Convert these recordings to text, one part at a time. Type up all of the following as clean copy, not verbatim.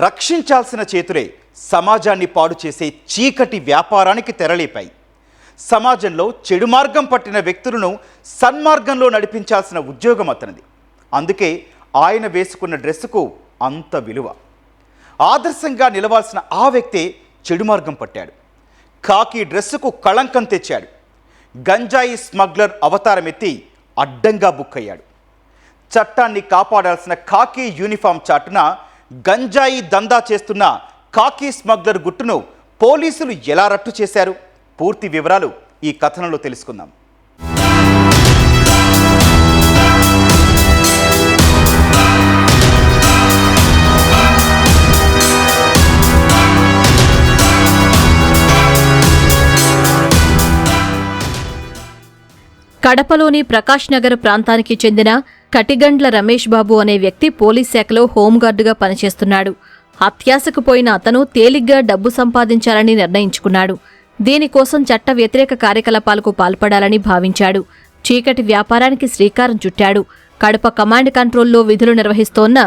రక్షించాల్సిన చేతులే సమాజాన్ని పాడు చేసే చీకటి వ్యాపారానికి తెరలేపాయి. సమాజంలో చెడు మార్గం పట్టిన వ్యక్తులను సన్మార్గంలో నడిపించాల్సిన ఉద్యోగం అతనిది. అందుకే ఆయన వేసుకున్న డ్రెస్సుకు అంత విలువ. ఆదర్శంగా నిలవాల్సిన ఆ వ్యక్తే చెడు మార్గం పట్టాడు. కాకి డ్రెస్సుకు కళంకం తెచ్చాడు. గంజాయి స్మగ్లర్ అవతారం ఎత్తి అడ్డంగా బుక్కయ్యాడు. చట్టాన్ని కాపాడాల్సిన కాకి యూనిఫామ్ చాటున గంజాయి దందా చేస్తున్న కాకి స్మగ్లర్ గుట్టును పోలీసులు ఎలా రట్టు చేశారు? పూర్తి వివరాలు ఈ కథనంలో తెలుసుకుందాం. కడపలోని ప్రకాష్ నగర్ ప్రాంతానికి చెందిన కటిగండ్ల రమేష్ బాబు అనే వ్యక్తి పోలీస్ శాఖలో హోంగార్డుగా పనిచేస్తున్నాడు. అత్యాశకు పోయిన అతను తేలిగ్గా డబ్బు సంపాదించాలని నిర్ణయించుకున్నాడు. దీనికోసం చట్ట వ్యతిరేక కార్యకలాపాలకు పాల్పడాలని భావించాడు. చీకటి వ్యాపారానికి శ్రీకారం చుట్టాడు. కడప కమాండ్ కంట్రోల్లో విధులు నిర్వహిస్తోన్న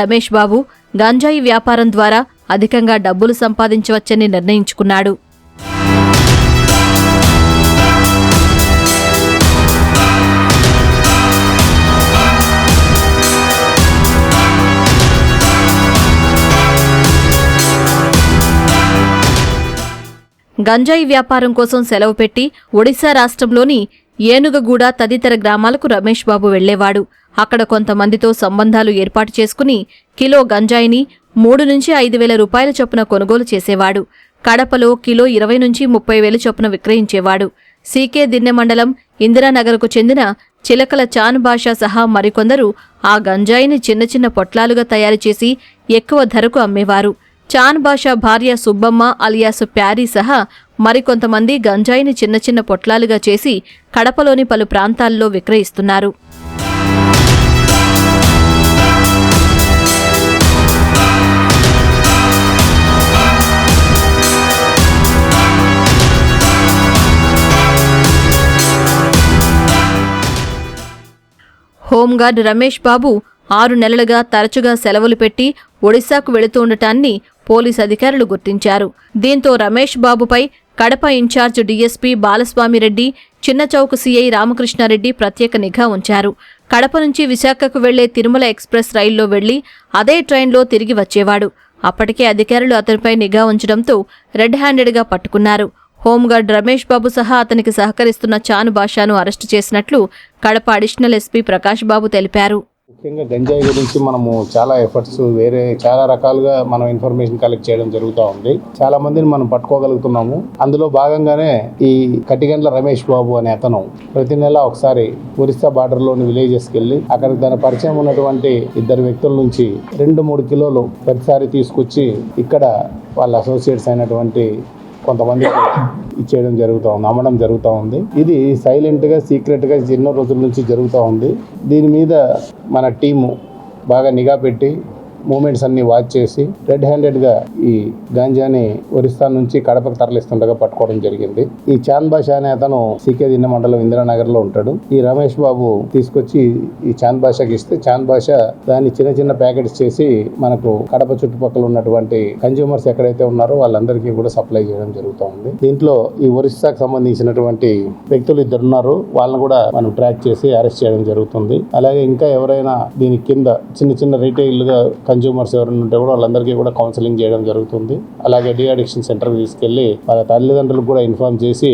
రమేష్ బాబు గంజాయి వ్యాపారం ద్వారా అధికంగా డబ్బులు సంపాదించవచ్చని నిర్ణయించుకున్నాడు. గంజాయి వ్యాపారం కోసం సెలవు పెట్టి ఒడిశా రాష్ట్రంలోని ఏనుగగూడ తదితర గ్రామాలకు రమేష్ బాబు వెళ్లేవాడు. అక్కడ కొంతమందితో సంబంధాలు ఏర్పాటు చేసుకుని కిలో గంజాయిని 3 నుంచి 5,000 రూపాయల చొప్పున కొనుగోలు చేసేవాడు. కడపలో కిలో 20 నుంచి 30,000 చొప్పున విక్రయించేవాడు. సీకే దిన్నె మండలం ఇందిరానగర్కు చెందిన చిలకల చాన్ భాషా సహా మరికొందరు ఆ గంజాయిని చిన్న చిన్న పొట్లాలుగా తయారు చేసి ఎక్కువ ధరకు అమ్మేవారు. చాన్ భాషా భార్య సుబ్బమ్మ అలియాసు ప్యారీ సహా మరికొంతమంది గంజాయిని చిన్న చిన్న పొట్లాలుగా చేసి కడపలోని పలు ప్రాంతాల్లో విక్రయిస్తున్నారు. హోంగార్డ్ రమేష్ బాబు 6 నెలలుగా తరచుగా సెలవులు పెట్టి ఒడిశాకు వెళుతూ ఉండటాన్ని పోలీసు అధికారులు గుర్తించారు. దీంతో రమేష్ బాబుపై Kadapa incharge DSP Balaswamireddy, Chinnachowk CI Ramakrishnareddy ప్రత్యేక నిఘా ఉంచారు. కడప నుంచి విశాఖకు వెళ్లే తిరుమల ఎక్స్ప్రెస్ రైల్లో వెళ్లి అదే ట్రైన్లో తిరిగి వచ్చేవాడు. అప్పటికే అధికారులు అతనిపై నిఘా ఉంచడంతో రెడ్ హ్యాండెడ్గా పట్టుకున్నారు. హోంగార్డ్ రమేష్ బాబు సహా అతనికి సహకరిస్తున్న చాను భాషాను అరెస్టు చేసినట్లు కడప అడిషనల్ ఎస్పీ ప్రకాష్ బాబు తెలిపారు. ముఖ్యంగా గంజాయి గురించి మనము చాలా ఎఫర్ట్స్ చాలా రకాలుగా మనం ఇన్ఫర్మేషన్ కలెక్ట్ చేయడం జరుగుతూ ఉంది. చాలా మందిని మనం పట్టుకోగలుగుతున్నాము. అందులో భాగంగానే ఈ కటిగండ్ల రమేష్ బాబు అనే అతను ప్రతి నెల ఒకసారి ఒరిస్సా బార్డర్లోని విలేజెస్కి వెళ్ళి అక్కడ తన పరిచయం ఉన్నటువంటి 2 వ్యక్తుల నుంచి 2-3 కిలోలు ప్రతిసారి తీసుకొచ్చి ఇక్కడ వాళ్ళ అసోసియేట్స్ అయినటువంటి కొంతమందికి ఇచ్చేయడం జరుగుతూ ఉంది, అమ్మడం జరుగుతూ ఉంది. ఇది సైలెంట్గా సీక్రెట్గా ఎన్నో రోజుల నుంచి జరుగుతూ ఉంది. దీని మీద మన టీము బాగా నిఘా పెట్టి మూమెంట్స్ అన్ని వాచ్ చేసి రెడ్ హ్యాండెడ్గా ఈ గాంజాని ఒరిస్సా నుంచి కడపకు తరలిస్తుండగా పట్టుకోవడం జరిగింది. ఈ చాన్ భాషా అనే అతను సీకే దిన్నె మండలం ఇందిరానగర్లో ఉంటాడు. ఈ రమేష్ బాబు తీసుకొచ్చి ఈ చాన్ భాషాకి ఇస్తే చాన్ భాషా దాన్ని చిన్న చిన్న ప్యాకెట్స్ చేసి మనకు కడప చుట్టుపక్కల ఉన్నటువంటి కన్జ్యూమర్స్ ఎక్కడైతే ఉన్నారో వాళ్ళందరికీ కూడా సప్లై చేయడం జరుగుతూ ఉంది. దీంట్లో ఈ ఒరిస్సాకు సంబంధించినటువంటి వ్యక్తులు 2 ఉన్నారు. వాళ్ళని కూడా మనం ట్రాక్ చేసి అరెస్ట్ చేయడం జరుగుతుంది. అలాగే ఇంకా ఎవరైనా దీని కింద చిన్న చిన్న రీటైల్గా కన్జ్యూమర్స్ ఎవరైనా ఉంటే కూడా వాళ్ళందరికీ కూడా కౌన్సిలింగ్ చేయడం జరుగుతుంది. అలాగే డి అడిక్షన్ సెంటర్కి తీసుకెళ్లి వాళ్ళ తల్లిదండ్రులకు కూడా ఇన్ఫార్మ్ చేసి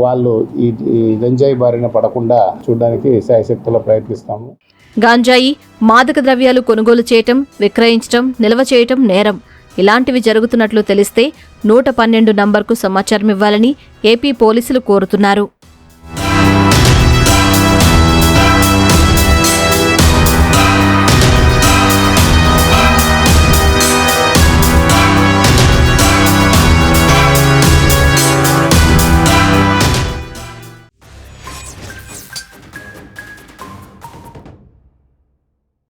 వాళ్ళు ఈ గంజాయి బారిన పడకుండా చూడడానికి శాయశక్తులా ప్రయత్నిస్తాము. గాంజాయి, మాదక ద్రవ్యాలు కొనుగోలు చేయటం, విక్రయించటం, నిల్వ చేయటం నేరం. ఇలాంటివి జరుగుతున్నట్లు తెలిస్తే 112 నంబర్కు సమాచారం ఇవ్వాలని ఏపీ పోలీసులు కోరుతున్నారు.